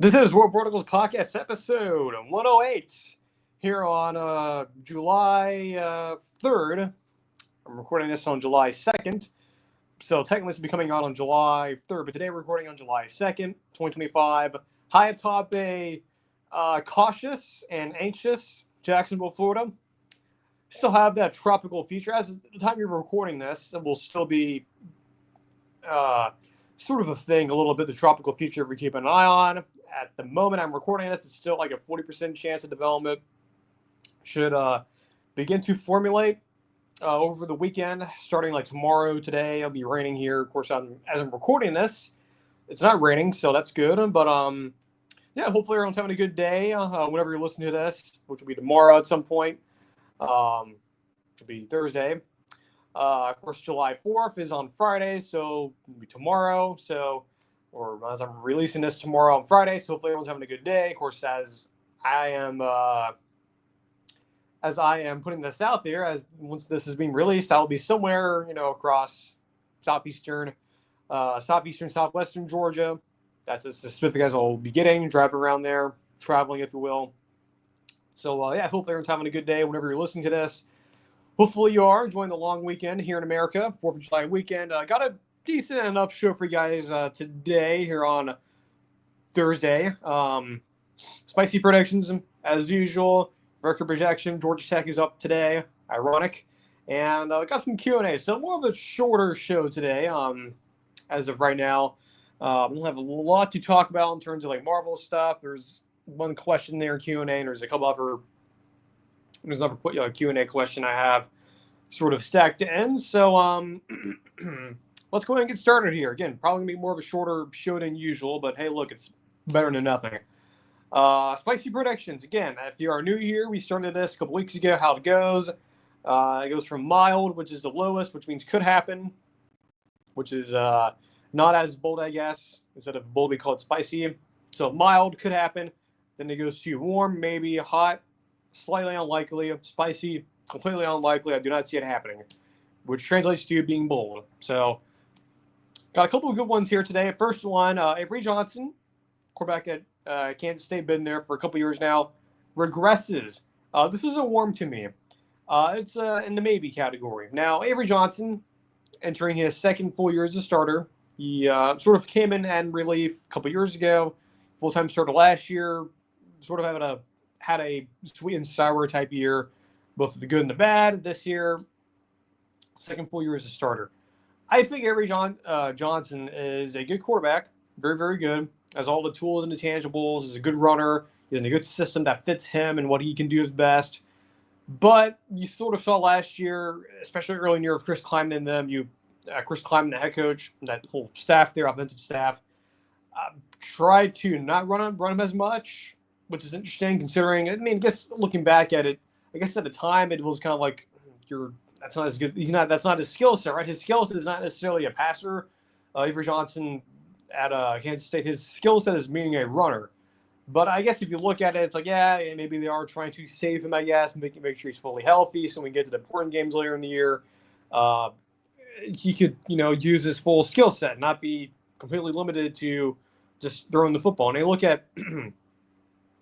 This is World Verticals Podcast episode 108 here on July 3rd. I'm recording this on July 2nd. So technically this will be coming out on July 3rd, but today we're recording on July 2nd, 2025. High atop a cautious and anxious Jacksonville, Florida. Still have that tropical feature. As the time you're recording this, it will still be sort of a thing, a little bit, the tropical feature we keep an eye on. At the moment I'm recording this, it's still like a 40% chance of development. Should begin to formulate over the weekend, starting like tomorrow, today. It'll be raining here. Of course, as I'm recording this, it's not raining, so that's good. But yeah, hopefully everyone's having a good day whenever you're listening to this, which will be tomorrow at some point. Which will be Thursday. Of course, July 4th is on Friday, so it'll be tomorrow. Or as I'm releasing this tomorrow on Friday, so hopefully everyone's having a good day. Of course, as I am putting this out there, as once this is being released, I'll be somewhere, across southwestern, southwestern Georgia. That's as specific as I'll be getting, driving around there, traveling, if you will. So, yeah, hopefully everyone's having a good day whenever you're listening to this. Hopefully you are enjoying the long weekend here in America, 4th of July weekend. Got a decent enough show for you guys today here on Thursday. Spicy predictions, as usual. Record projection, Georgia Tech is up today. Ironic. And got some Q&A. So more of a shorter show today as of right now. We'll have a lot to talk about in terms of like Marvel stuff. There's one question there in Q&A, and there's another Q&A question I have sort of stacked to end. So let's go ahead and get started here. Again, probably going to be more of a shorter show than usual, but hey, look, it's better than nothing. Spicy predictions. Again, if you are new here, we started this a couple weeks ago, how it goes. It goes from mild, which is the lowest, which means could happen, which is not as bold, I guess. Instead of bold, we call it spicy. So mild, could happen. Then it goes to warm, maybe hot, slightly unlikely, spicy, completely unlikely. I do not see it happening, which translates to being bold. So, got a couple of good ones here today. First one, Avery Johnson, quarterback at Kansas State, been there for a couple years now, regresses. This is a warm to me. It's in the maybe category. Now, Avery Johnson, entering his second full year as a starter, he sort of came in relief a couple years ago, full-time starter last year, sort of had a sweet and sour type year, both the good and the bad. This year, second full year as a starter. I think Avery Johnson is a good quarterback, very, very good, has all the tools and intangibles, is a good runner, is in a good system that fits him and what he can do his best. But you sort of saw last year, especially early in the year of Chris Kleiman and them, Chris Kleiman, the head coach, that whole staff there, offensive staff, tried to not run him as much, which is interesting considering, I guess looking back at it, I guess at the time it was kind of like, that's not as good. That's not his skill set, right? His skill set is not necessarily a passer. Avery Johnson at Kansas State, his skill set is being a runner. But I guess if you look at it, it's like, yeah, maybe they are trying to save him, I guess, and make sure he's fully healthy so when we get to the important games later in the year, he could, use his full skill set, not be completely limited to just throwing the football. And I look at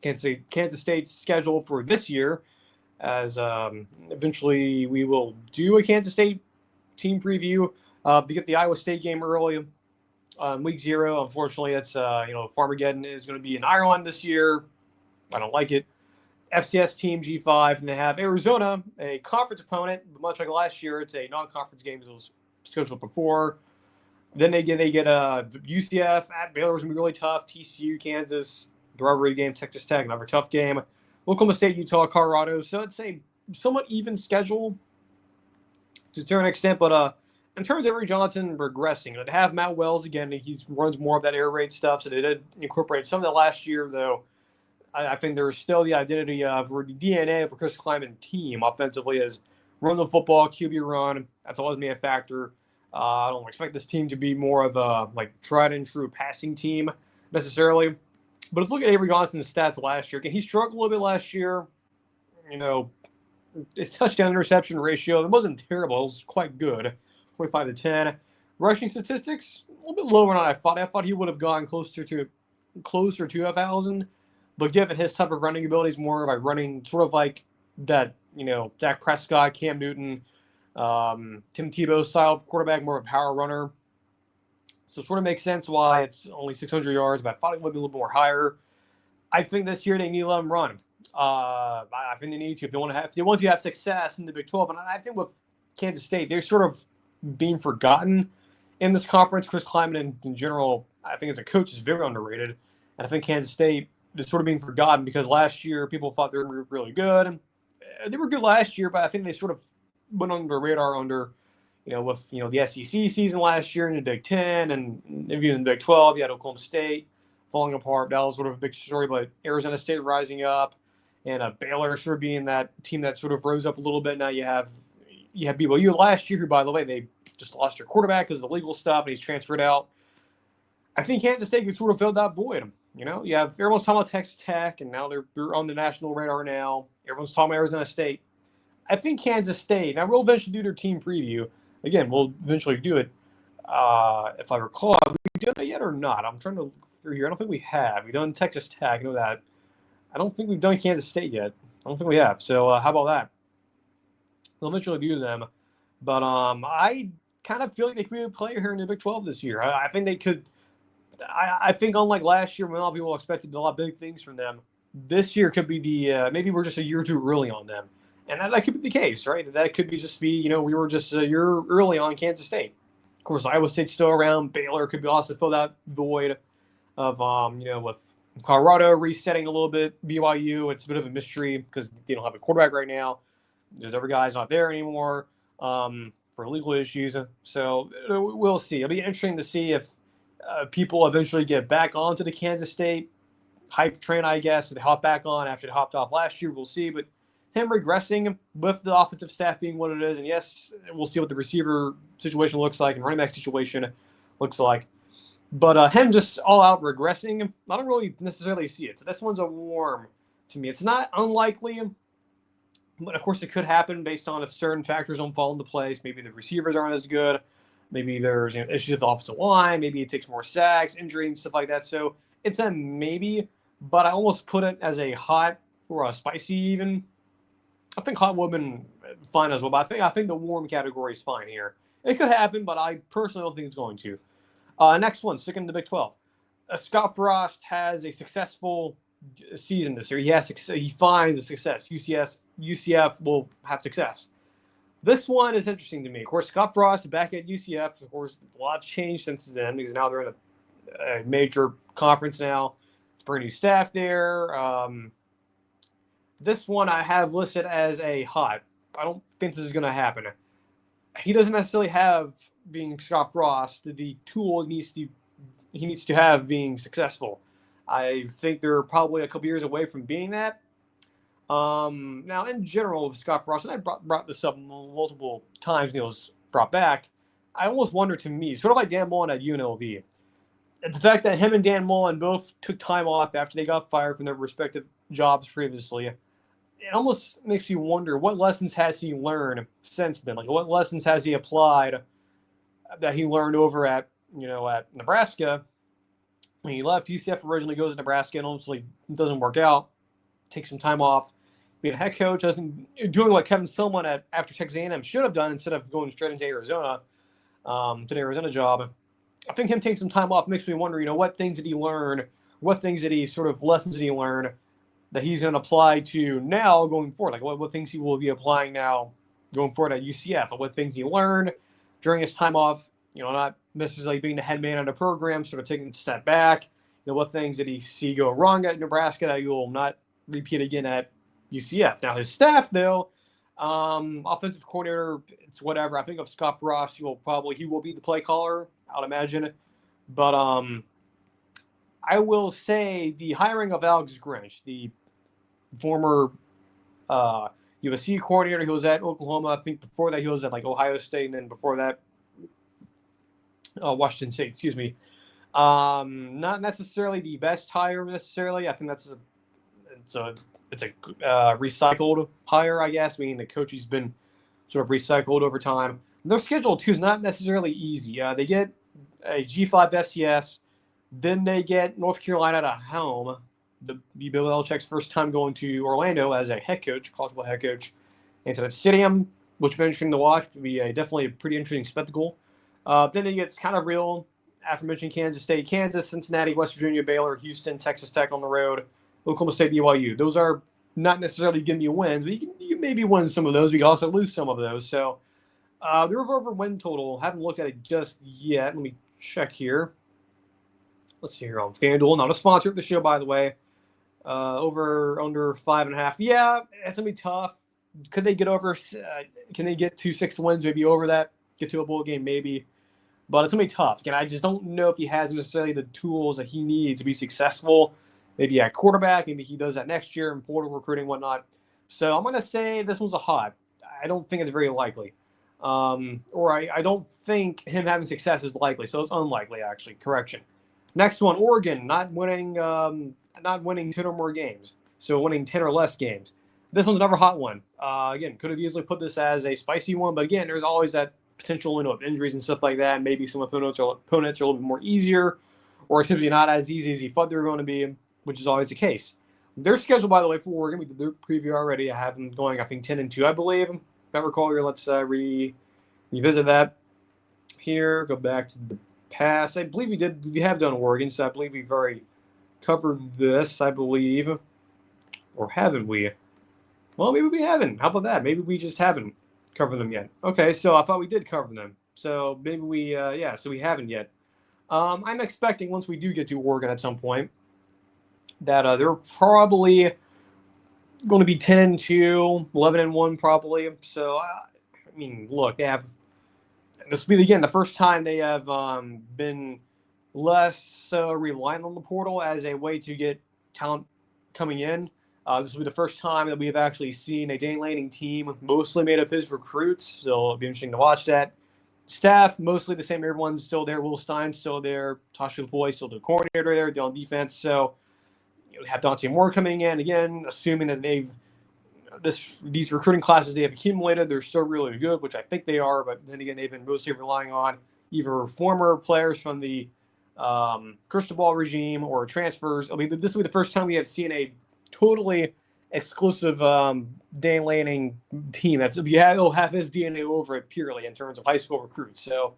Kansas State's schedule for this year, as eventually we will do a Kansas State team preview to get the Iowa State game early on week 0. Unfortunately, that's Farmageddon is going to be in Ireland this year. I don't like it. FCS team G5, and they have Arizona, a conference opponent, but much like last year, it's a non-conference game as it was scheduled before. Then they get UCF at Baylor's going to be really tough. TCU, Kansas, the rivalry game, Texas Tech, another tough game. Oklahoma State, Utah, Colorado. So it's a somewhat even schedule to a certain extent. But in terms of Avery Johnson regressing, to have Matt Wells again, he runs more of that air raid stuff. So they did incorporate some of that last year, though. I think there's still the identity of the DNA of a Chris Kleiman team offensively is run the football, QB run. That's always been a factor. I don't expect this team to be more of a tried and true passing team necessarily. But let's look at Avery Johnson's stats last year. Again, he struggled a little bit last year. His touchdown interception ratio, it wasn't terrible. It was quite good, 25 to 10. Rushing statistics, a little bit lower than I thought. I thought he would have gone closer to closer to 1,000. But given his type of running abilities, more of a running sort of like that, Dak Prescott, Cam Newton, Tim Tebow style of quarterback, more of a power runner. So it sort of makes sense why it's only 600 yards, but I thought it would be a little more higher. I think this year they need to let him run. I think they need to if they want to have success in the Big 12. And I think with Kansas State, they're sort of being forgotten in this conference. Chris Klieman, in general, I think as a coach, is very underrated. And I think Kansas State is sort of being forgotten because last year people thought they were really good. They were good last year, but I think they sort of went under the radar with the SEC season last year in the Big 10 and even in the Big 12. You had Oklahoma State falling apart. That was sort of a big story, but Arizona State rising up and Baylor sort of being that team that sort of rose up a little bit. Now you have BYU last year, who, by the way, they just lost their quarterback because of the legal stuff, and he's transferred out. I think Kansas State could sort of fill that void. You have everyone's talking about Texas Tech, and now they're on the national radar now. Everyone's talking about Arizona State. I think Kansas State, now we'll eventually do their team preview. Again, we'll eventually do it. If I recall, have we done it yet or not? I'm trying to look through here. I don't think we have. We've done Texas Tech. I know that. I don't think we've done Kansas State yet. I don't think we have. So how about that? We'll eventually do them. But I kind of feel like they could be a player here in the Big 12 this year. I think they could. I think unlike last year when a lot of people expected a lot of big things from them, this year could be maybe we're just a year or two early on them. And that could be the case, right? That could be we were just a year early on Kansas State. Of course, Iowa State's still around. Baylor could be also fill that void of, with Colorado resetting a little bit. BYU, it's a bit of a mystery because they don't have a quarterback right now. There's other guys not there anymore for legal issues. So we'll see. It'll be interesting to see if people eventually get back onto the Kansas State hype train, I guess. They hop back on after they hopped off last year. We'll see. But him regressing with the offensive staff being what it is, and yes, we'll see what the receiver situation looks like and running back situation looks like. But him just all out regressing, I don't really necessarily see it. So this one's a warm to me. It's not unlikely, but of course it could happen based on if certain factors don't fall into place. Maybe the receivers aren't as good. Maybe there's issues with the offensive line. Maybe it takes more sacks, injury, and stuff like that. So it's a maybe, but I almost put it as a hot or a spicy even. I think hot would have been fine as well, but I think the warm category is fine here. It could happen, but I personally don't think it's going to. Next one, sticking to the Big 12. Scott Frost has a successful season this year. He finds a success. UCF will have success. This one is interesting to me. Of course, Scott Frost back at UCF. Of course, a lot has changed since then because now they're in a major conference now. It's brand new staff there. This one I have listed as a hot. I don't think this is going to happen. He doesn't necessarily have, being Scott Frost, the tool he needs to have being successful. I think they're probably a couple years away from being that. Now, in general, with Scott Frost, and I brought this up multiple times when he was brought back, I almost wonder to me, sort of like Dan Mullen at UNLV, the fact that him and Dan Mullen both took time off after they got fired from their respective jobs previously, it almost makes you wonder what lessons has he learned since then? Like, what lessons has he applied that he learned over at Nebraska when he left? UCF originally goes to Nebraska and ultimately doesn't work out. Takes some time off. Being a head coach, doing what Kevin Stillman after Texas A&M should have done instead of going straight into Arizona, to the Arizona job. I think him taking some time off makes me wonder, what things did he learn? What things lessons did he learn that he's going to apply to now going forward? Like what things he will be applying now going forward at UCF, and what things he learned during his time off, not necessarily being the head man of the program, sort of taking a step back. What things did he see go wrong at Nebraska that he will not repeat again at UCF? Now his staff, though, offensive coordinator, it's whatever. I think of Scott Frost, he will be the play caller, I would imagine. But I will say the hiring of Alex Grinch, the former USC coordinator, he was at Oklahoma. I think before that he was at Ohio State, and then before that Washington State. Excuse me. Not necessarily the best hire necessarily. I think it's a recycled hire, I guess, meaning the coach has been sort of recycled over time. Their schedule too is not necessarily easy. They get a G5 FCS, Then they get North Carolina at home. Bill Belichick's first time going to Orlando as a head coach, college football head coach, into that stadium, which will be interesting to watch. It'll be definitely a pretty interesting spectacle. Then it gets kind of real after mentioning Kansas State, Kansas, Cincinnati, West Virginia, Baylor, Houston, Texas Tech on the road, Oklahoma State, BYU. Those are not necessarily giving you wins, but you can maybe win some of those. We can also lose some of those. So the over win total, haven't looked at it just yet. Let me check here. Let's see here on FanDuel. Not a sponsor of the show, by the way. Over under 5.5. Yeah, it's gonna be tough. Could they get over? Can they get to 6 wins? Maybe over that. Get to a bowl game, maybe. But it's gonna be tough. Again, I just don't know if he has necessarily the tools that he needs to be successful. Maybe at quarterback. Maybe he does that next year in portal recruiting, whatnot. So I'm gonna say this one's a hot. I don't think it's very likely. Or I don't think him having success is likely. So it's unlikely, actually. Correction. Next one, Oregon not winning 10 or more games, so winning 10 or less games. This one's another hot one. Again, could have easily put this as a spicy one, but again, there's always that potential of injuries and stuff like that. Maybe some opponents are a little bit more easier, or simply not as easy as you thought they were going to be, which is always the case. Their schedule, by the way, for Oregon, we did their preview already. I have them going, I think, 10-2, I believe. If I recall here, let's revisit that here. Go back to the past. I believe we have done Oregon, so I believe we've already covered this, I believe. Or haven't we? Well, maybe we haven't. How about that? Maybe we just haven't covered them yet. Okay, so I thought we did cover them. So maybe so we haven't yet. I'm expecting once we do get to Oregon at some point that they're probably going to be 10-2, 11-1 probably. So, I mean, look, this will be, again, the first time they have been less reliant on the portal as a way to get talent coming in. This will be the first time that we have actually seen a Dan Lanning team mostly made of his recruits, so it'll be interesting to watch that. Staff, mostly the same. Everyone's still there. Will Stein's still there. Tasha Lupoi still the coordinator there. They're on defense. So you have Dante Moore coming in. Again, assuming that these recruiting classes they have accumulated, they're still really good, which I think they are. But then again, they've been mostly relying on either former players from the Cristobal regime or transfers. I mean, this will be the first time we have seen a totally exclusive Dan Lanning team. He'll have his DNA over it purely in terms of high school recruits. So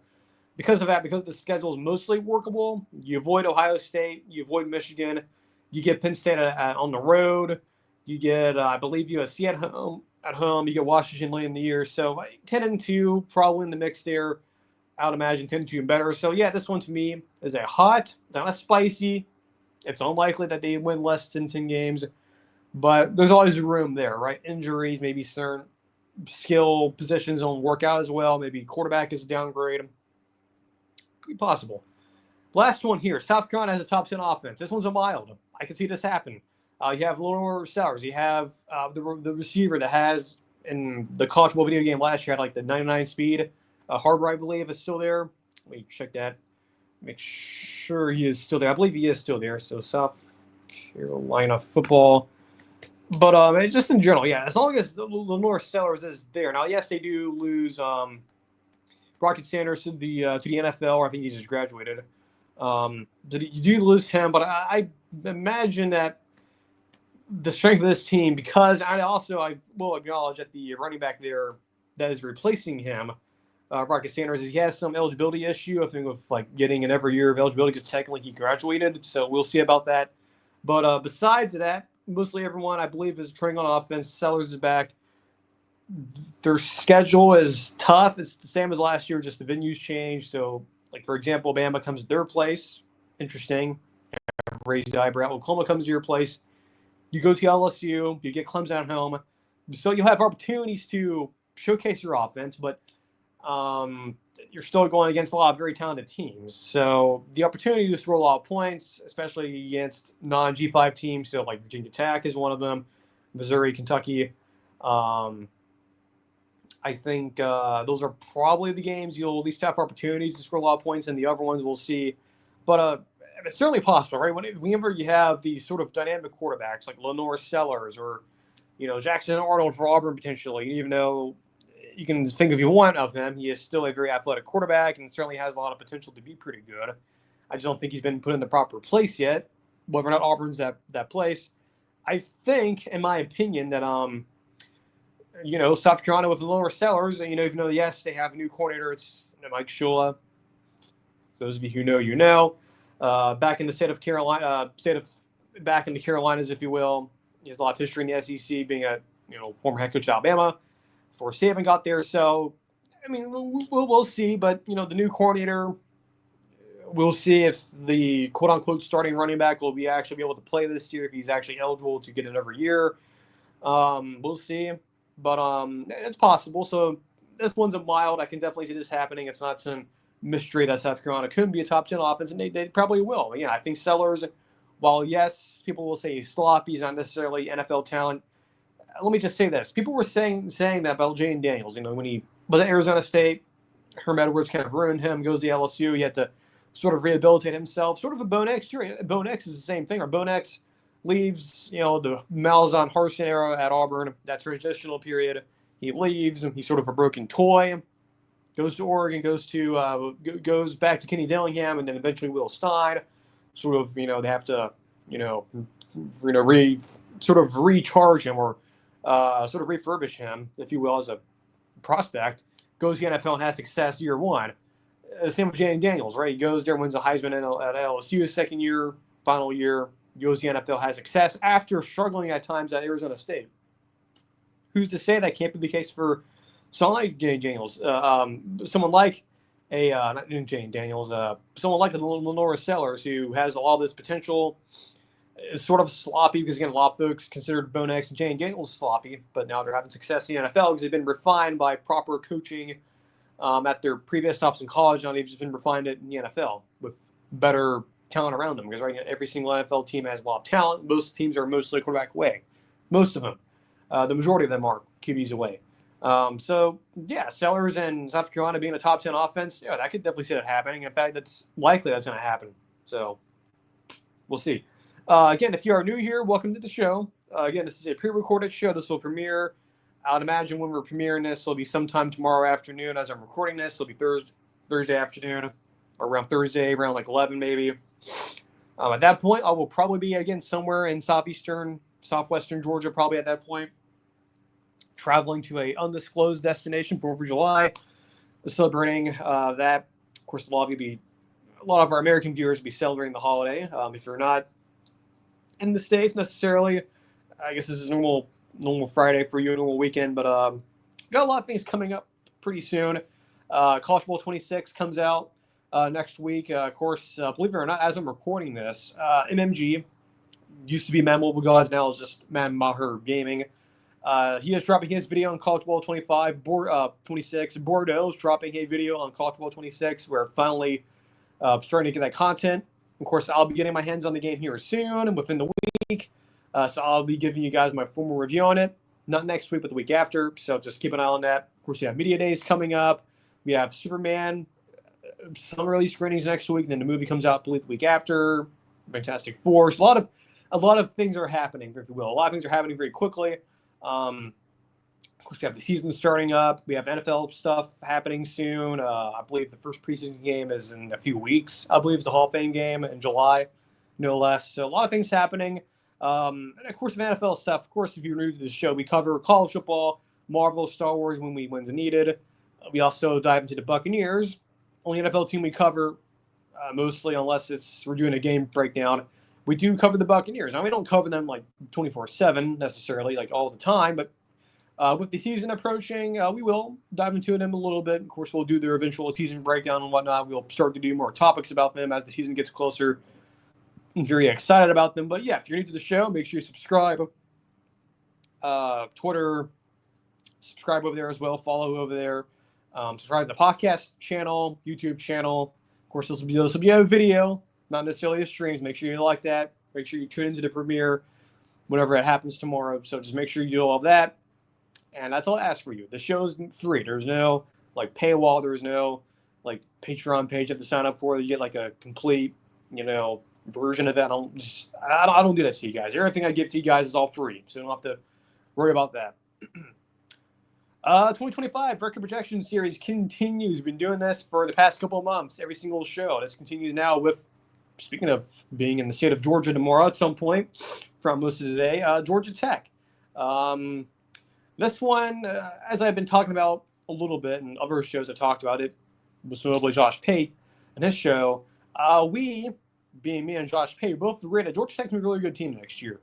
because of that, because the schedule is mostly workable, you avoid Ohio State, you avoid Michigan, you get Penn State on the road, you get I believe USC at home, you get Washington late in the year. So 10-2 probably in the mix there. I would imagine 10-2 and better. So yeah, this one to me is a hot, not a spicy. It's unlikely that they win less than 10 games, but there's always room there, right? Injuries, maybe certain skill positions don't work out as well. Maybe quarterback is a downgrade. Could be possible. Last one here. South Carolina has a top 10 offense. This one's a mild. I can see this happen. You have lower Sellers. You have the receiver that has, in the college football video game last year, had like the 99 speed. Harbor, I believe, is still there. Let me check that. Make sure he is still there. I believe he is still there. So South Carolina football. But just in general, yeah, as long as Lenore Sellers is there. Now, yes, they do lose Rocket Sanders to the NFL, or I think he just graduated. You do lose him, but I imagine that the strength of this team, because I will acknowledge that the running back there that is replacing him, Rocket Sanders, he has some eligibility issue. I think with like getting an every year of eligibility because technically he graduated, so we'll see about that. But besides that, mostly everyone I believe is training on offense. Sellers is back. Their schedule is tough. It's the same as last year, just the venues changed. So, like for example, Bama comes to their place. Interesting. Raised eyebrow. Oklahoma comes to your place. You go to LSU. You get Clemson at home. So you'll have opportunities to showcase your offense, but you're still going against a lot of very talented teams. So the opportunity to score a lot of points, especially against non-G5 teams, so like Virginia Tech is one of them, Missouri, Kentucky. I think those are probably the games you'll at least have opportunities to score a lot of points, and the other ones we'll see. But it's certainly possible, right? Whenever you have these sort of dynamic quarterbacks like Lenore Sellers or Jackson Arnold for Auburn potentially, even though you can think if you want of him, he is still a very athletic quarterback and certainly has a lot of potential to be pretty good. I just don't think he's been put in the proper place yet. Whether or not Auburn's that place, I think, in my opinion, that South Carolina with the lower sellers, and even though yes they have a new coordinator, it's Mike Shula. Those of you who know, back in the state of Carolina, back in the Carolinas, if you will. He has a lot of history in the SEC, being a former head coach of Alabama before Saban got there. So, I mean, we'll see. But the new coordinator, we'll see if the quote unquote starting running back will actually be able to play this year, if he's actually eligible to get it every year. We'll see, but it's possible. So this one's a mild. I can definitely see this happening. It's not some mystery that South Carolina couldn't be a top 10 offense, and they probably will. Yeah, I think Sellers, while yes, people will say he's sloppy, he's not necessarily NFL talent. Let me just say this: people were saying that about Jayden Daniels. When he was at Arizona State, Herm Edwards kind of ruined him. Goes to LSU, he had to sort of rehabilitate himself. Sort of a Bo Nix here. Bo Nix is the same thing. Or Bo Nix leaves, the Malzahn Harsin era at Auburn, that transitional period. He leaves, and he's sort of a broken toy. Goes to Oregon, goes back to Kenny Dillingham, and then eventually Will Stein. Sort of, they have to, sort of recharge him, or sort of refurbish him, if you will, as a prospect. Goes to the NFL and has success year one. Same with Jayden Daniels, right? He goes there, wins a Heisman at LSU his second year, final year. Goes to the NFL, has success after struggling at times at Arizona State. Who's to say that can't be the case for someone like Jayden Daniels? Someone like not Jayden Daniels, someone like Lenora Sellers, who has all this potential, is sort of sloppy because, again, a lot of folks considered Bo Nix and Jayden Daniels sloppy, but now they're having success in the NFL because they've been refined by proper coaching at their previous stops in college. Now they've just been refined in the NFL with better talent around them, because right now every single NFL team has a lot of talent. Most teams are mostly quarterback away. Most of them. The majority of them are QBs away. So, yeah, Sellers and South Carolina being a top 10 offense, I could definitely see that happening. In fact, that's likely that's going to happen. So, we'll see. Again, if you are new here, welcome to the show. Again, this is a pre-recorded show. This will premiere, I would imagine when we're premiering this, it'll be sometime tomorrow afternoon as I'm recording this. It'll be Thursday afternoon, or around Thursday, around like 11 maybe. At that point, I will probably be, again, somewhere in southwestern Georgia, probably at that point, traveling to a undisclosed destination for 4th of July, celebrating that. Of course, a lot of our American viewers will be celebrating the holiday. If you're not in the States necessarily, I guess this is normal Friday for you, normal weekend, but got a lot of things coming up pretty soon. College Bowl 26 comes out next week. Of course, believe it or not, as I'm recording this, MMG, used to be Man Mobile Gods, now is just Man Maher Gaming. He is dropping his video on College Bowl 26. Bordeaux is dropping a video on College Bowl 26. We're finally starting to get that content. Of course, I'll be getting my hands on the game here soon and within the week. So I'll be giving you guys my formal review on it. Not next week, but the week after. So just keep an eye on that. Of course, we have Media Days coming up. We have Superman, some release screenings next week. And then the movie comes out, I believe, the week after. Fantastic Four. So a lot of things are happening, if you will. A lot of things are happening very quickly. Of course, we have the season starting up. We have NFL stuff happening soon. I believe the first preseason game is in a few weeks. I believe it's the Hall of Fame game in July, no less. So a lot of things happening. And of course, with NFL stuff, of course, if you're new to the show, we cover college football, Marvel, Star Wars when needed. We also dive into the Buccaneers. Only NFL team we cover mostly, unless we're doing a game breakdown. We do cover the Buccaneers. Now, we don't cover them like 24/7 necessarily, like all the time, but with the season approaching, we will dive into them a little bit. Of course, we'll do their eventual season breakdown and whatnot. We'll start to do more topics about them as the season gets closer. I'm very excited about them. But yeah, if you're new to the show, make sure you subscribe. Twitter, subscribe over there as well. Follow over there. Subscribe to the podcast channel, YouTube channel. Of course, this will be a video, not necessarily a stream. Make sure you like that. Make sure you tune into the premiere whenever it happens tomorrow. So just make sure you do all of that. And that's all I ask for you. The show's free. There's no like paywall. There's no like Patreon page you have to sign up for. You get like a complete, version of that. I don't do that to you guys. Everything I give to you guys is all free, so you don't have to worry about that. 2025 record projection series continues. We've been doing this for the past couple of months. Every single show. This continues now with speaking of being in the state of Georgia tomorrow at some point from most of the day, Georgia Tech. This one, as I've been talking about a little bit, and other shows have talked about it, most notably Josh Pate and his show, we, being me and Josh Pate, both agreed that Georgia Tech's going to be a really good team next year.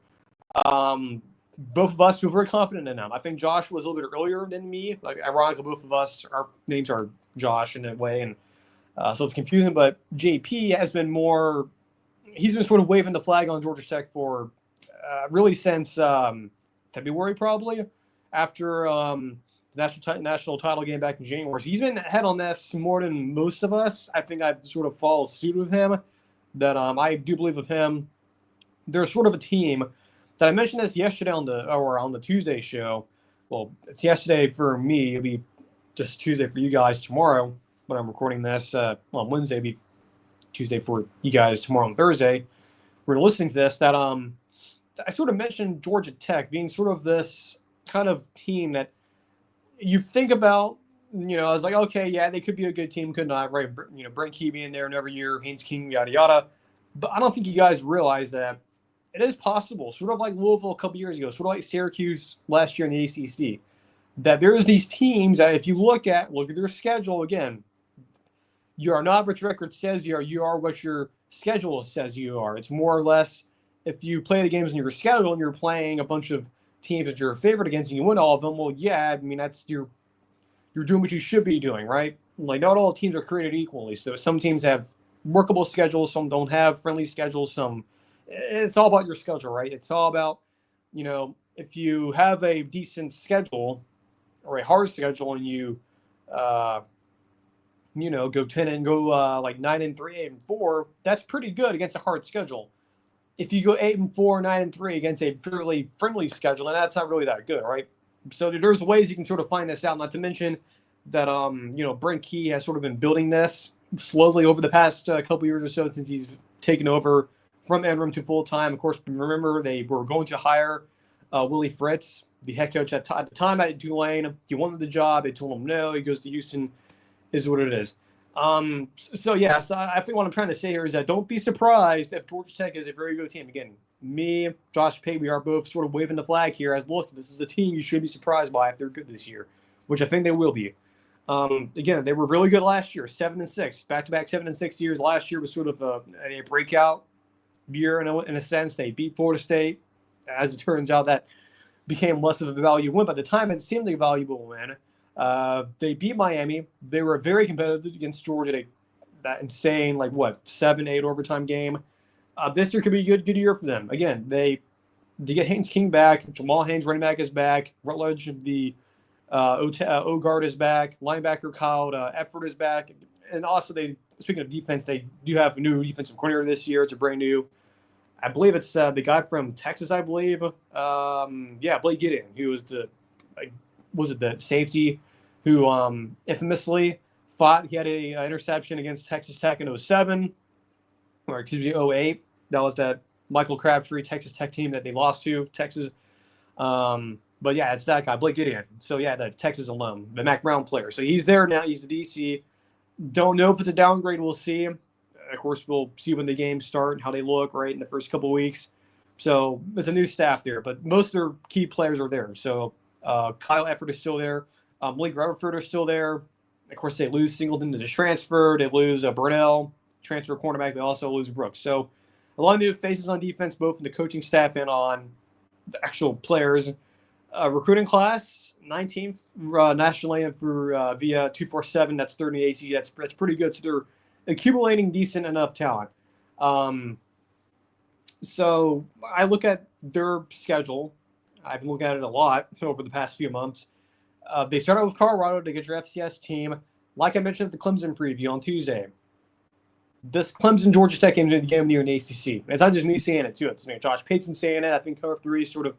Both of us feel very confident in them. I think Josh was a little bit earlier than me. Like, ironically, both of us, our names are Josh in a way, and so it's confusing. But JP has been more, he's been sort of waving the flag on Georgia Tech for really since February, probably, after the national title game back in January. So he's been ahead on this more than most of us. I think I've sort of followed suit with him, that I do believe of him. They're sort of a team that I mentioned this yesterday on the Tuesday show. Well, it's yesterday for me. It'll be just Tuesday for you guys tomorrow when I'm recording this. On Wednesday, it'll be Tuesday for you guys tomorrow and Thursday. We're listening to this. That I sort of mentioned Georgia Tech being sort of this kind of team that you think about. I was like, okay, yeah, they could be a good team, could not, right? Brent Key being there every year, Haynes King, yada yada. But I don't think you guys realize that it is possible, sort of like Louisville a couple years ago, sort of like Syracuse last year in the ACC, that there's these teams that if you look at their schedule again, you are not what your record says you are. You are what your schedule says you are. It's more or less, if you play the games in your schedule and you're playing a bunch of teams that you're a favorite against and you win all of them, well, yeah, I mean, that's you're doing what you should be doing, right? Like, not all teams are created equally. So some teams have workable schedules, some don't have friendly schedules, it's all about your schedule, right? It's all about, if you have a decent schedule or a hard schedule and you, go 10 and go like 9-3, 8-4, that's pretty good against a hard schedule. If you go 8-4, 9-3 against a fairly friendly schedule, and that's not really that good, right? So there's ways you can sort of find this out. Not to mention that Brent Key has sort of been building this slowly over the past couple years or so since he's taken over from interim to full time. Of course, remember they were going to hire Willie Fritz, the head coach at the time at Tulane. He wanted the job. They told him no. He goes to Houston. Is what it is. So I think what I'm trying to say here is that don't be surprised if Georgia Tech is a very good team. Again, me, Josh Pate, we are both sort of waving the flag here as, look, this is a team you should be surprised by if they're good this year, which I think they will be. Again, they were really good last year, 7-6, back-to-back 7-6 years. Last year was sort of a breakout year in a sense. They beat Florida State. As it turns out, that became less of a value win. By the time it seemed like a valuable win. They beat Miami. They were very competitive against Georgia. That insane, 7-8 overtime game. This year could be a good year for them. Again, they get Haynes King back. Jamal Haynes, running back, is back. Rutledge, the O-guard, is back. Linebacker Kyle Effort is back. And also, speaking of defense, they do have a new defensive coordinator this year. It's a brand new. I believe it's the guy from Texas, I believe. Blake Gideon, who was the safety who infamously fought. He had a interception against Texas Tech in 2007, or excuse me, 2008. That was that Michael Crabtree Texas Tech team that they lost to, Texas. But yeah, it's that guy, Blake Gideon. So yeah, the Texas alum, the Mac Brown player. So he's there now. He's the DC. Don't know if it's a downgrade. We'll see. Of course, we'll see when the games start and how they look, right, in the first couple of weeks. So it's a new staff there, but most of their key players are there. So Kyle Effort is still there. Blake Rutherford are still there. Of course, they lose Singleton to the transfer. They lose Burnell, transfer cornerback. They also lose Brooks. So a lot of new faces on defense, both in the coaching staff and on the actual players. Recruiting class, 19th nationally for via 247. That's third in the ACC. That's pretty good. So they're accumulating decent enough talent. So I look at their schedule. I've looked at it a lot over the past few months. They started with Colorado to get your FCS team. Like I mentioned at the Clemson preview on Tuesday, this Clemson-Georgia Tech game is the game near an ACC. It's not just me saying it, too. It's Josh Pate's been saying it. I think Cover 3 sort of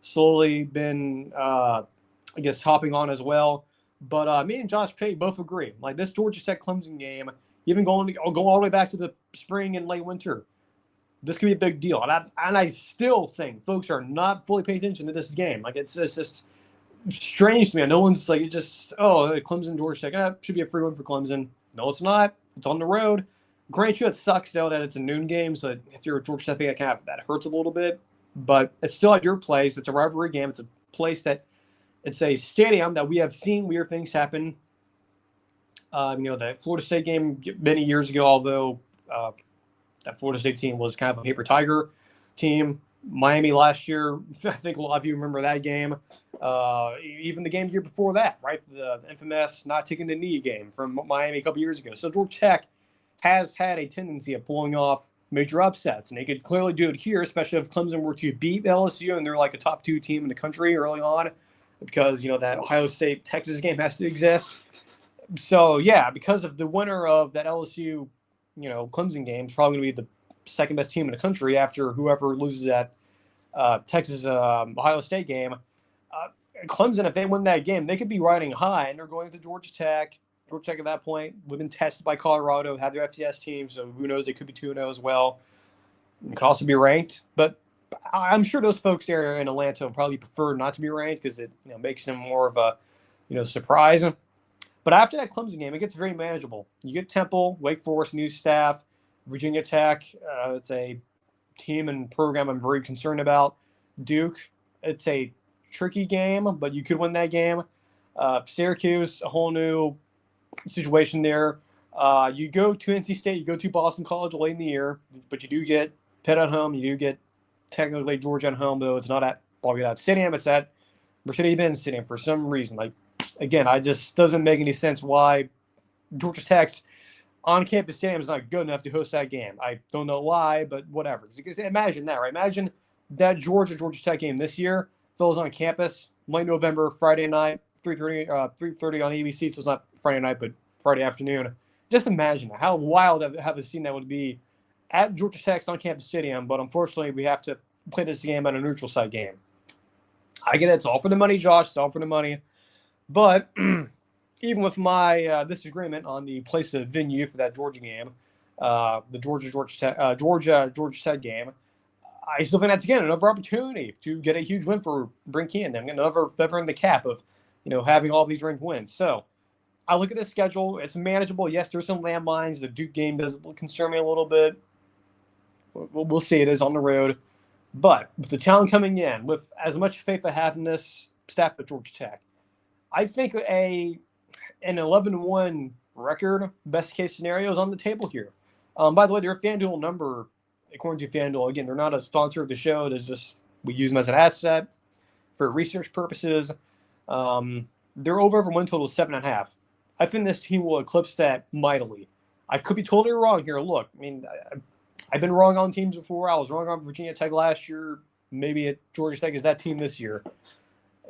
slowly been, hopping on as well. But me and Josh Pate both agree. Like, this Georgia Tech-Clemson game, even going all the way back to the spring and late winter, this could be a big deal. And I still think folks are not fully paying attention to this game. Like, it's just strange to me. No one's Clemson, Georgia Tech, should be a free one for Clemson. No, it's not. It's on the road. Grant you, it sucks though that it's a noon game, so if you're a Georgia Tech fan, that hurts a little bit. But it's still at your place. It's a rivalry game. It's a place that it's a stadium that we have seen weird things happen. The Florida State game many years ago, although that Florida State team was kind of a paper tiger team. Miami last year, I think a lot of you remember that game. Even the game year before that, right? The infamous not taking the knee game from Miami a couple years ago. So Georgia Tech has had a tendency of pulling off major upsets, and they could clearly do it here, especially if Clemson were to beat LSU and they're like a top 2 team in the country early on, because that Ohio State Texas game has to exist. So yeah, because of the winner of that LSU, Clemson game is probably going to be the second best team in the country after whoever loses that Texas Ohio State game. Clemson, if they win that game, they could be riding high, and they're going to Georgia Tech. Georgia Tech at that point would have been tested by Colorado, have their FCS team, so who knows, they could be 2-0 as well. It could also be ranked, but I'm sure those folks there in Atlanta would probably prefer not to be ranked because it makes them more of a surprise. But after that Clemson game, it gets very manageable. You get Temple, Wake Forest, new staff, Virginia Tech. It's a team and program I'm very concerned about. Duke, it's a tricky game, but you could win that game. Syracuse, a whole new situation there. You go to NC State, you go to Boston College late in the year, but you do get Pitt at home. You do get technically Georgia at home, though it's not at Bobby Dodd Stadium. It's at Mercedes-Benz Stadium for some reason. Again, I just doesn't make any sense why Georgia Tech's on-campus stadium is not good enough to host that game. I don't know why, but whatever. Because imagine that, right? Imagine that Georgia Tech game this year fills on campus, late November, Friday night, 3:30 on ABC. So it's not Friday night, but Friday afternoon. Just imagine how wild have a scene that would be at Georgia Tech's on-campus stadium. But unfortunately, we have to play this game at a neutral site game. I get it. It's all for the money, Josh. It's all for the money. But even with my disagreement on the place of venue for that Georgia game, the Georgia Tech game, I still think that's again another opportunity to get a huge win for Brent Key and them, another feather in the cap of having all these ranked wins. So I look at the schedule; it's manageable. Yes, there's some landmines. The Duke game does concern me a little bit. We'll see. It is on the road, but with the talent coming in, with as much faith I have in this staff at Georgia Tech, I think an 11-1 record, best case scenario, is on the table here. By the way, their FanDuel number, according to FanDuel, again, they're not a sponsor of the show. It is just we use them as an asset for research purposes. Their over win total is 7.5. I think this team will eclipse that mightily. I could be totally wrong here. Look, I mean, I've been wrong on teams before. I was wrong on Virginia Tech last year. Maybe Georgia Tech is that team this year.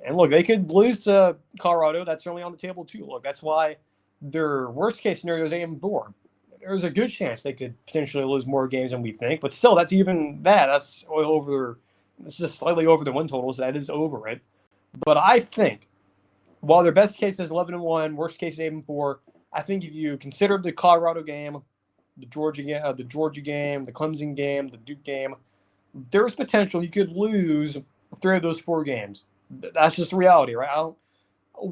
And look, they could lose to Colorado. That's certainly on the table too. Look, that's why their worst case scenario is 8-4. There's a good chance they could potentially lose more games than we think, but still, that's even that. That's over. It's just slightly over the win totals. That is over it. But I think while their best case is 11-1, worst case is 8-4. I think if you consider the Colorado game, the Georgia game, the Clemson game, the Duke game, there's potential you could lose 3 of those 4 games. That's just reality, right?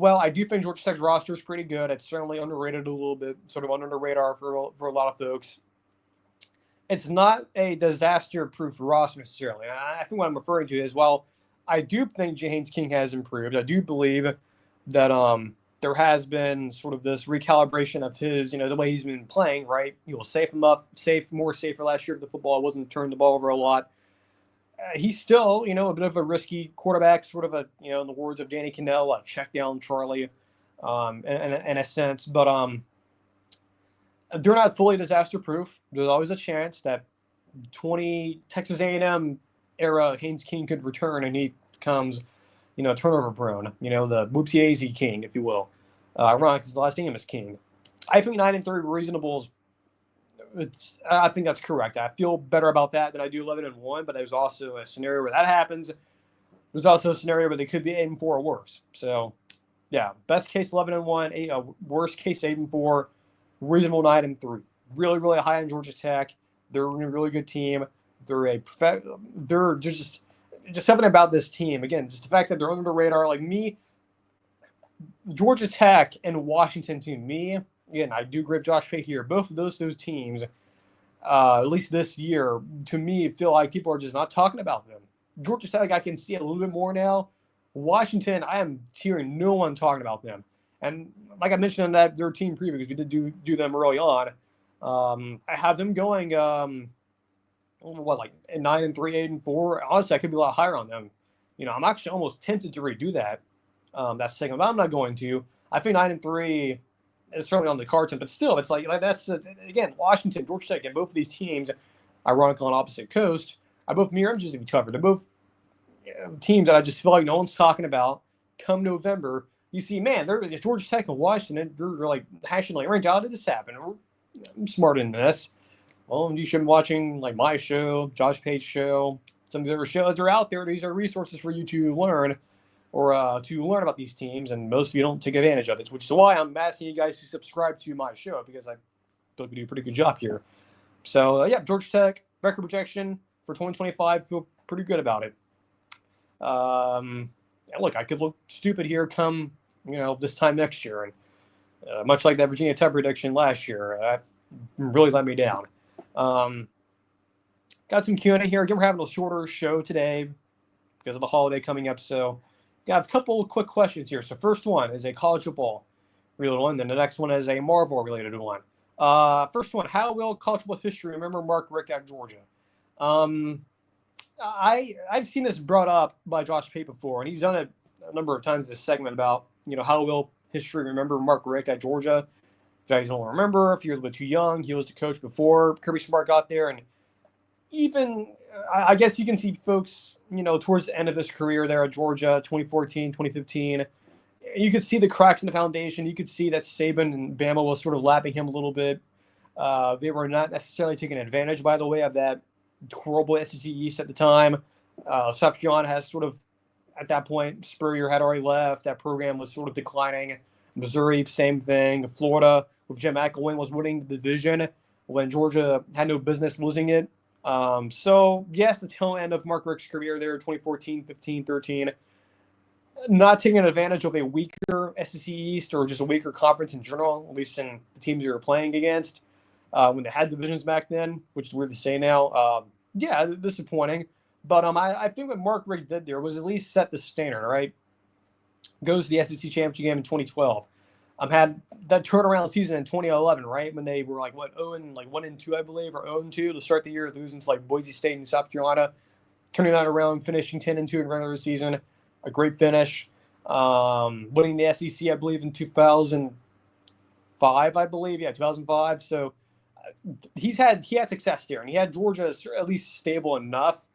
I do think Georgia Tech's roster is pretty good. It's certainly underrated a little bit, sort of under the radar for a lot of folks. It's not a disaster-proof roster necessarily. I think what I'm referring to is, I do think Haynes King has improved. I do believe that there has been sort of this recalibration of his, the way he's been playing, right? He was more safer last year with the football. Wasn't turning the ball over a lot. He's still, a bit of a risky quarterback, sort of in the words of Danny Cannell, a check down Charlie, in a sense. But they're not fully disaster proof. There's always a chance that 20 Texas A&M era Haynes King could return and he becomes, turnover prone. The whoopsie-daisy King, if you will. Ironic, because the last name is King. I think 9-3 reasonable. I think that's correct. I feel better about that than I do 11-1, but there's also a scenario where that happens. There's also a scenario where they could be 8-4 or worse. So, yeah, best case 11-1, worst case 8-4, reasonable 9-3. Really, really high on Georgia Tech. They're a really good team. They're just something about this team. Again, just the fact that they're under the radar. Like me, Georgia Tech and Washington to me. Again, I do give Josh Pate here. Both of those teams at least this year, to me, feel like people are just not talking about them. Georgia Tech, I can see it a little bit more now. Washington, I am hearing no one talking about them. And like I mentioned in their team preview, because we did do them early on, I have them going, like 9-3, 8-4. Honestly, I could be a lot higher on them. I'm actually almost tempted to redo that segment, but I'm not going to. I think 9-3 is certainly on the cards, but still, it's like that's again Washington, Georgia Tech, and both of these teams, ironically on opposite coast, I both mirror images of each other. They're both teams that I just feel like no one's talking about. Come November, you see, man, they're Georgia Tech and Washington. They're like hashing like, how did this happen? I'm smarter than this. Well, you should be watching like my show, Josh Page's show, some of the other shows are out there. These are resources for you to learn or to learn about these teams, and most of you don't take advantage of it, which is why I'm asking you guys to subscribe to my show, because I feel like we do a pretty good job here. So, yeah, Georgia Tech, record projection for 2025, feel pretty good about it. Look, I could look stupid here come, this time next year, and much like that Virginia Tech prediction last year, that really let me down. Got some Q&A here. Again, we're having a shorter show today because of the holiday coming up, so got a couple of quick questions here. So first one is a college football related one, then the next one is a Marvel related one. First one, how will college football history remember Mark Richt at Georgia? I've seen this brought up by Josh Pate before, and he's done it a number of times this segment about, how will history remember Mark Richt at Georgia. If you guys don't remember, if you're a little bit too young, he was the coach before Kirby Smart got there, and even I guess you can see folks, towards the end of his career there at Georgia, 2014, 2015, you could see the cracks in the foundation. You could see that Saban and Bama was sort of lapping him a little bit. They were not necessarily taking advantage, by the way, of that horrible SEC East at the time. South Carolina has sort of, at that point, Spurrier had already left. That program was sort of declining. Missouri, same thing. Florida, with Jim McElwain, was winning the division when Georgia had no business losing it. So, yes, the tail end of Mark Richt's career there, 2014, 15, 13, not taking advantage of a weaker SEC East or just a weaker conference in general, at least in the teams you were playing against when they had divisions back then, which is weird to say now. Yeah, disappointing. But I think what Mark Richt did there was at least set the standard, right? Goes to the SEC championship game in 2012. Had that turnaround season in 2011, right, when they were 1-2, I believe, or 0-2 to start the year, losing to Boise State and South Carolina, turning that around, finishing 10-2 in regular season, a great finish, winning the SEC, I believe, in 2005, I believe, 2005. So he had success there, and he had Georgia at least stable enough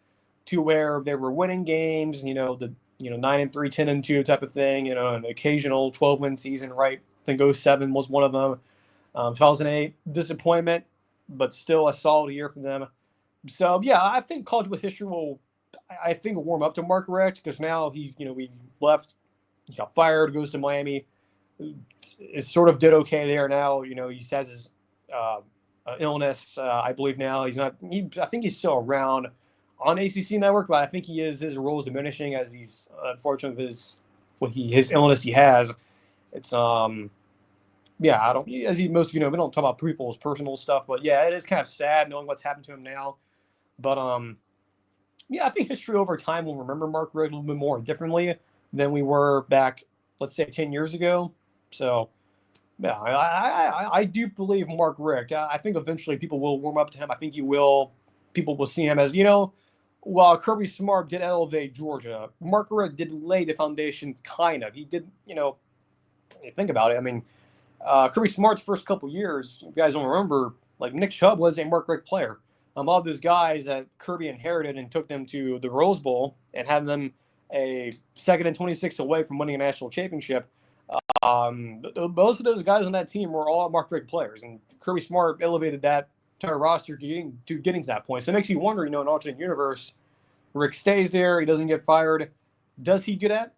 to where they were winning games, the 9-3, 10-2 type of thing, an occasional 12-win season, right? I think 2007 was one of them. 2008, disappointment, but still a solid year for them. So, yeah, I think college football history will, warm up to Mark Richt, because now he left, he got fired, goes to Miami, it sort of did okay there now. He has his illness, I believe now. I think he's still around on ACC Network, but I think his role is diminishing as he's, unfortunately, his illness he has. It's most of we don't talk about people's personal stuff, but yeah, it is kind of sad knowing what's happened to him now. But I think history over time will remember Mark Richt a little bit more differently than we were back, let's say, 10 years ago. So yeah, I do believe Mark Richt. I think eventually people will warm up to him. I think people will see him as, while Kirby Smart did elevate Georgia, Mark Richt did lay the foundations, kind of. He did, think about it. I mean, Kirby Smart's first couple years, if you guys don't remember, Nick Chubb was a Mark Richt player. All those guys that Kirby inherited and took them to the Rose Bowl and had them a 2nd and 26 away from winning a national championship, most of those guys on that team were all Mark Richt players, and Kirby Smart elevated that entire roster to getting to that point. So it makes you wonder, in an alternate universe, Richt stays there, he doesn't get fired. Does he get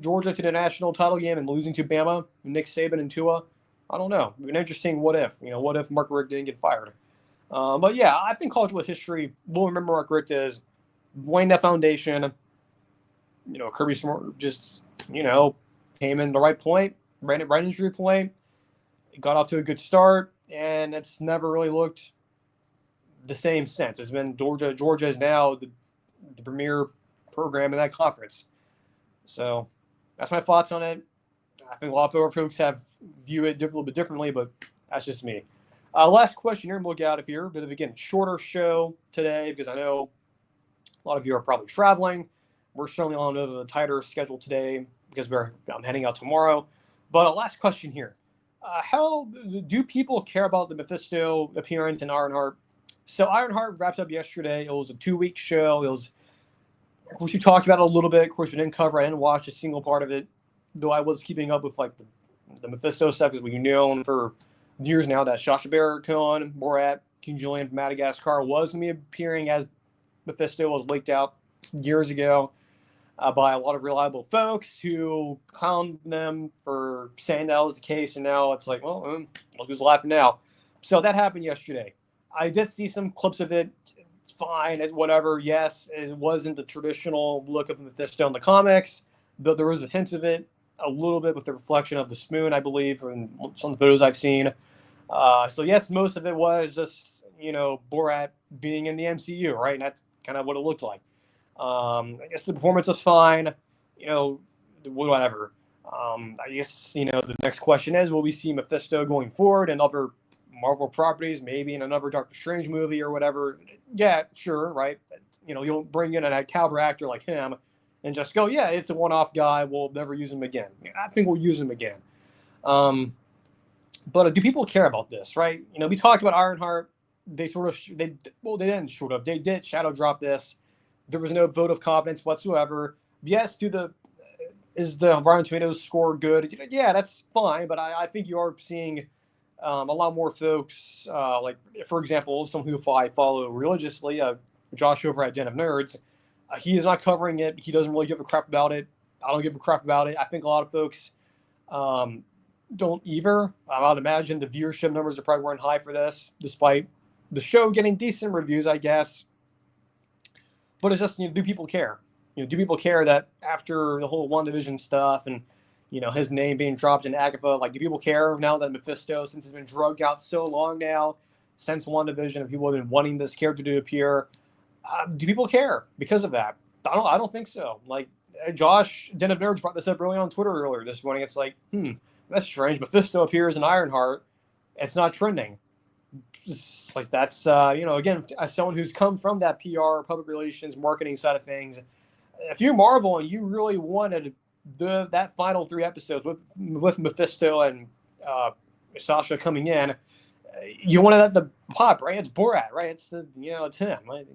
Georgia to the national title game and losing to Bama, Nick Saban and Tua? I don't know. An interesting what if. What if Mark Richt didn't get fired? But yeah, I think college football history will remember Mark Richt as laying that foundation. Kirby Smart just, came in the right point, right injury point. Got off to a good start, and it's never really looked the same since. It's been Georgia. Georgia is now the premier program in that conference. So that's my thoughts on it. I think a lot of other folks view it a little bit differently, but that's just me. Last question here, and we'll get out of here. Bit of, again, shorter show today because I know a lot of you are probably traveling. We're certainly on a tighter schedule today because I'm heading out tomorrow. But last question here. How do people care about the Mephisto appearance in Ironheart? So Ironheart wrapped up yesterday. It was a 2-week show. Of course, we talked about it a little bit. Of course, we didn't cover. I didn't watch a single part of it, though I was keeping up with like the Mephisto stuff because we've known for years now that Sacha Baron Cohen, Borat, King Julian from Madagascar was going to be appearing as Mephisto. Was leaked out years ago by a lot of reliable folks who clowned them for saying that was the case, and now it's like, well, look who's laughing now. So that happened yesterday. I did see some clips of it. It's fine, whatever. Yes, it wasn't the traditional look of Mephisto in the comics, though there was a hint of it a little bit with the reflection of the spoon, I believe, from some of the photos I've seen. So yes, most of it was just, Borat being in the MCU, right? And that's kind of what it looked like. I guess the performance was fine, whatever. I guess, the next question is, will we see Mephisto going forward and other Marvel properties, maybe in another Doctor Strange movie or whatever? Yeah, sure, right? You don't bring in a caliber actor like him and just go, yeah, it's a one-off guy. We'll never use him again. I think we'll use him again. But do people care about this, right? We talked about Ironheart. They did shadow drop this. There was no vote of confidence whatsoever. Yes, is the Rotten Tomatoes score good? Yeah, that's fine. But I think you are seeing a lot more folks, like, for example, someone who I follow religiously, Josh over at Den of Nerds. He is not covering it. He doesn't really give a crap about it. I don't give a crap about it. I think a lot of folks don't either. I would imagine the viewership numbers are probably weren't high for this, despite the show getting decent reviews, I guess. But it's just, do people care? Do people care that after the whole WandaVision stuff and, his name being dropped in Agatha, like, do people care now that Mephisto, since it's been drugged out so long now, since WandaVision, and people have been wanting this character to appear, do people care because of that? I don't think so. Like, Josh, Den of Nerds, brought this up early on Twitter earlier this morning. It's like, that's strange. Mephisto appears in Ironheart. It's not trending. Just like, that's, again, as someone who's come from that PR, public relations, marketing side of things, if you're Marvel and you really wanted that final 3 episodes with Mephisto and Sasha coming in, you wanted that to pop, right? It's Borat, right? It's it's him. Right?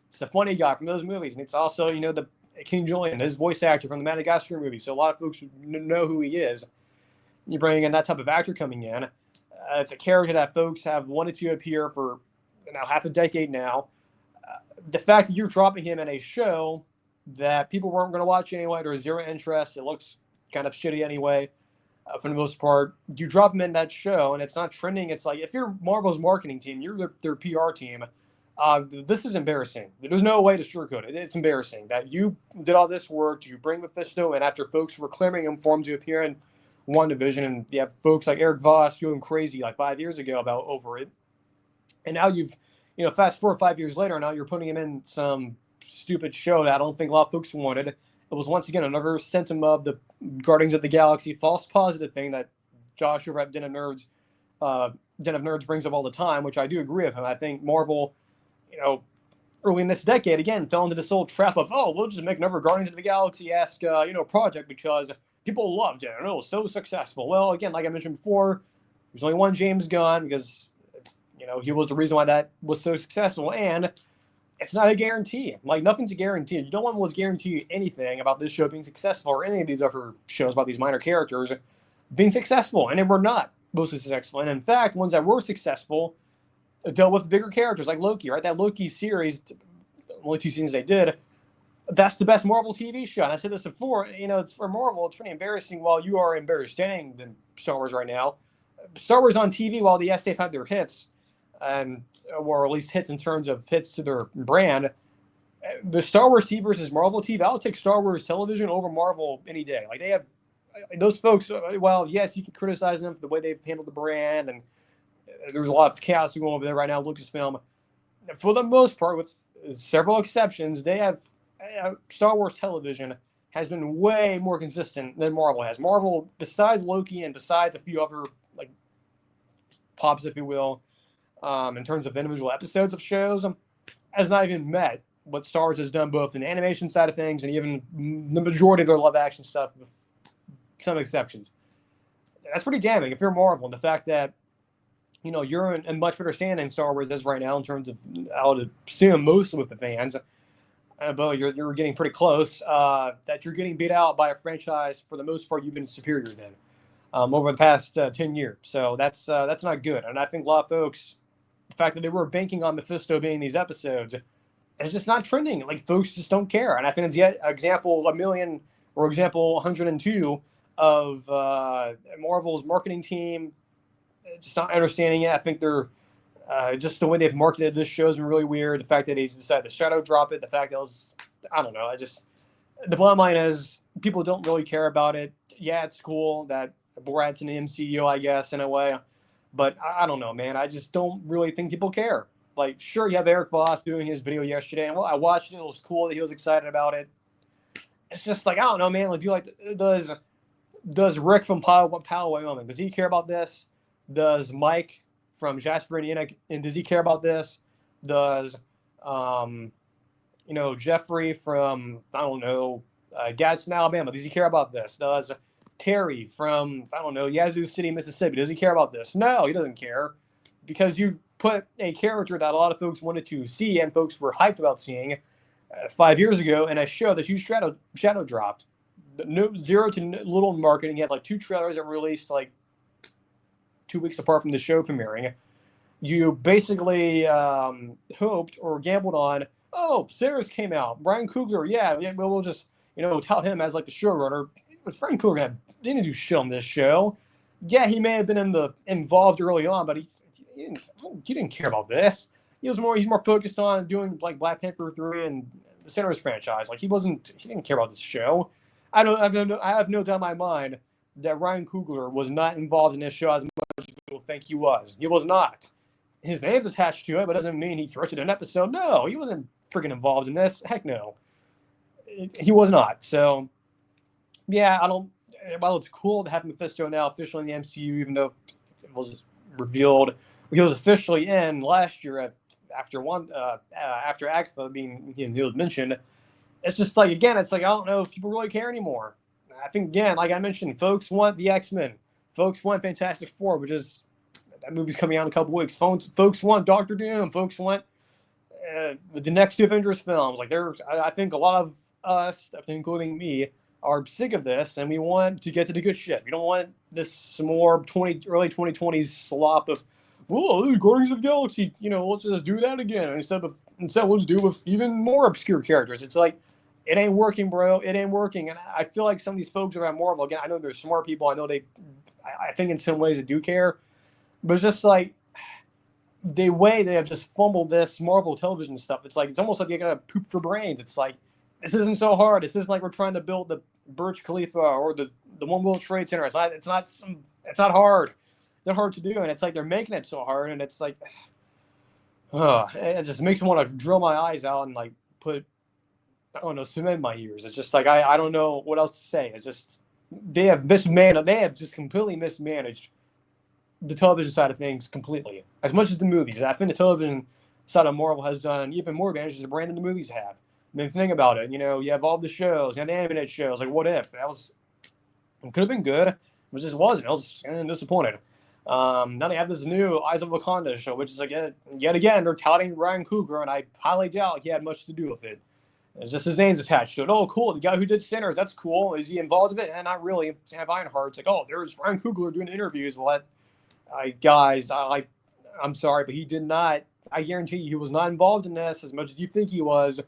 It's the funny guy from those movies, and it's also the King Julian, his voice actor from the Madagascar movie. So a lot of folks know who he is. You bring in that type of actor coming in. It's a character that folks have wanted to appear for now half a decade now. The fact that you're dropping him in a show that people weren't going to watch anyway, there's zero interest. It looks kind of shitty anyway, for the most part. You drop him in that show, and it's not trending. It's like, if you're Marvel's marketing team, you're their PR team, this is embarrassing. There's no way to sugarcoat it. It's embarrassing that you did all this work to bring Mephisto in after folks were clamoring for him to appear in WandaVision, and you have folks like Eric Voss going crazy like 5 years ago over it. And now you've, fast forward 5 years later, now you're putting him in some stupid show that I don't think a lot of folks wanted. It was, once again, another symptom of the Guardians of the Galaxy false positive thing that Josh over at Den of Nerds brings up all the time, which I do agree with him. I think Marvel, early in this decade, again, fell into this old trap of, we'll just make another Guardians of the Galaxy-esque, project because people loved it and it was so successful. Well, again, like I mentioned before, there's only one James Gunn because, he was the reason why that was so successful, and it's not a guarantee. Like, nothing's a guarantee. No one was guaranteed anything about this show being successful or any of these other shows about these minor characters being successful, and they were not mostly successful. And in fact, ones that were successful dealt with bigger characters like Loki, right? That Loki series, only 2 seasons they did, that's the best Marvel TV show. And I said this before, it's for Marvel, it's pretty embarrassing. While you are embarrassing than Star Wars right now, Star Wars on TV, while the they've had their hits, or at least hits in terms of hits to their brand, the Star Wars TV versus Marvel TV, I'll take Star Wars television over Marvel any day. Like, they have those folks. Well, yes, you can criticize them for the way they've handled the brand, and there's a lot of chaos going over there right now. Lucasfilm, for the most part, with several exceptions, they have Star Wars television has been way more consistent than Marvel has. Marvel, besides Loki and besides a few other like pops, if you will, in terms of individual episodes of shows, has not even met what Star Wars has done both in the animation side of things and even the majority of their live action stuff, with some exceptions. That's pretty damning if you're Marvel, and the fact that you're in much better standing Star Wars is right now in terms of, I would assume, mostly with the fans. But you're getting pretty close. That you're getting beat out by a franchise for the most part you've been superior than over the past 10 years. So that's not good. And I think a lot of folks, the fact that they were banking on Mephisto being these episodes, it's just not trending. Like, folks just don't care. And I think it's yet example a million or example 102 of Marvel's marketing team just not understanding it. I think they're just the way they've marketed this show has been really weird. The fact that they decided to shadow drop it, the fact that I don't know. The bottom line is people don't really care about it. Yeah, it's cool that Borat's in the MCU, I guess, in a way. But I don't know, man. I just don't really think people care. Like, sure, you have Eric Voss doing his video yesterday, and I watched it. It was cool that he was excited about it. It's just like, I don't know, man. Like, does Rick from Powell, Wyoming, does he care about this? Does Mike from Jasper, Indiana, and does he care about this? Does Jeffrey from, I don't know, Gadsden, Alabama, does he care about this? Does Terry from, I don't know, Yazoo City, Mississippi, does he care about this? No, he doesn't care, because you put a character that a lot of folks wanted to see and folks were hyped about seeing 5 years ago in a show that you shadow dropped. Zero to little marketing. You had like 2 trailers that were released like 2 weeks apart from the show premiering. You basically hoped or gambled on, oh, Sinners came out. Ryan Coogler, yeah, we'll just tout him as like the showrunner. But Frank Coogler didn't do shit on this show. Yeah, he may have been involved early on, but he didn't care about this. He's more focused on doing like Black Panther 3 and the Sinners franchise. Like, he didn't care about this show. I have no doubt in my mind that Ryan Coogler was not involved in this show as much as people think he was. He was not. His name's attached to it, but doesn't mean he directed an episode. No, he wasn't freaking involved in this. Heck no. He was not. So, yeah, while it's cool to have Mephisto now officially in the MCU, even though it was revealed he was officially in last year after Agatha being mentioned. It's just like, again, it's like, I don't know if people really care anymore. I think, again, like I mentioned, folks want the X-Men. Folks want Fantastic Four, which is, that movie's coming out in a couple weeks. Folks want Doctor Doom. Folks want the next 2 Avengers films. Like, I think a lot of us, including me, are sick of this, and we want to get to the good shit. We don't want this more early 2020s slop of, whoa, Guardians of the Galaxy, let's just do that again. Instead, we'll just do it with even more obscure characters. It's like, it ain't working, bro. It ain't working. And I feel like some of these folks around Marvel, again, I know they're smart people. I know I think in some ways they do care. But it's just like, the way they have just fumbled this Marvel television stuff, it's like, it's almost like you're going to poop for brains. It's like, this isn't so hard. This isn't like we're trying to build the Burj Khalifa or the One World Trade Center. It's not hard. They're hard to do. And it's like, they're making it so hard. And it's like, it just makes me want to drill my eyes out and like put, I don't know, cement in my ears. It's just like, I don't know what else to say. It's just, they have just completely mismanaged the television side of things completely, as much as the movies. I think the television side of Marvel has done even more damage as a brand than the movies have. I mean, think about it. You have all the shows, you have the animated shows. Like, What If? It could have been good, but it just wasn't. I was disappointed. Now they have this new Eyes of Wakanda show, which is like, yet again, they're touting Ryan Coogler, and I highly doubt he had much to do with it. It's just his name's attached to it. Oh, cool. The guy who did Sinners, that's cool. Is he involved in it? And not really. Sam Ironheart's like, oh, there's Ryan Coogler doing interviews. Well, guys, I'm sorry, but he did not. I guarantee you he was not involved in this as much as you think he was.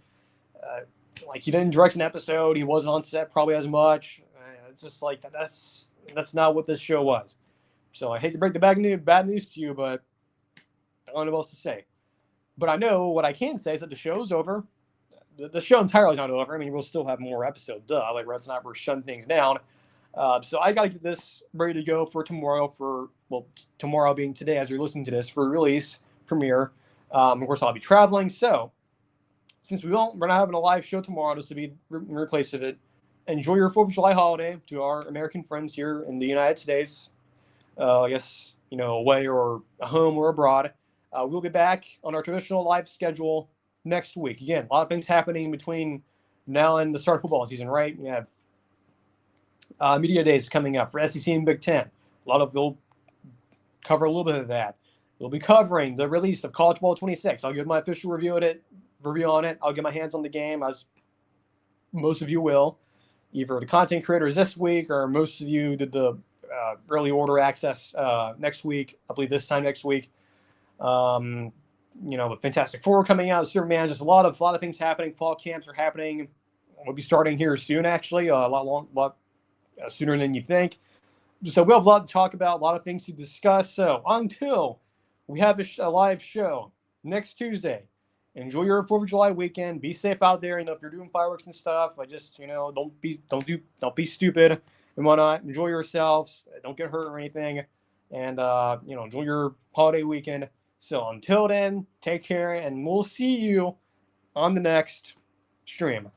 Like, he didn't direct an episode. He wasn't on set probably as much. It's just like, that's not what this show was. So I hate to break the bad news to you, but I don't know what else to say. But I know what I can say is that the show's over. The show entirely is not over. I mean, we'll still have more episodes. Duh. Like, we're shutting things down. So I got to get this ready to go for tomorrow. Tomorrow being today, as you're listening to this, for release premiere. Of course, I'll be traveling. So since we're not having a live show tomorrow, this will be in replace of it. Enjoy your 4th of July holiday to our American friends here in the United States. I guess, away or home or abroad. We'll be back on our traditional live schedule next week. Again, a lot of things happening between now and the start of football season, right? We have media days coming up for SEC and Big Ten. We'll cover a little bit of that. We'll be covering the release of College Ball 26. I'll give my official review on it. I'll get my hands on the game, as most of you will. Either the content creators this week, or most of you did the early order access next week. I believe this time next week. The Fantastic Four coming out, Superman, just a lot of things happening. Fall camps are happening. We'll be starting here soon, actually, a lot sooner than you think. So we'll have a lot to talk about, a lot of things to discuss. So until we have a live show next Tuesday, enjoy your 4th of July weekend. Be safe out there. If you're doing fireworks and stuff, don't be stupid and whatnot. Enjoy yourselves. Don't get hurt or anything. And enjoy your holiday weekend. So until then, take care, and we'll see you on the next stream.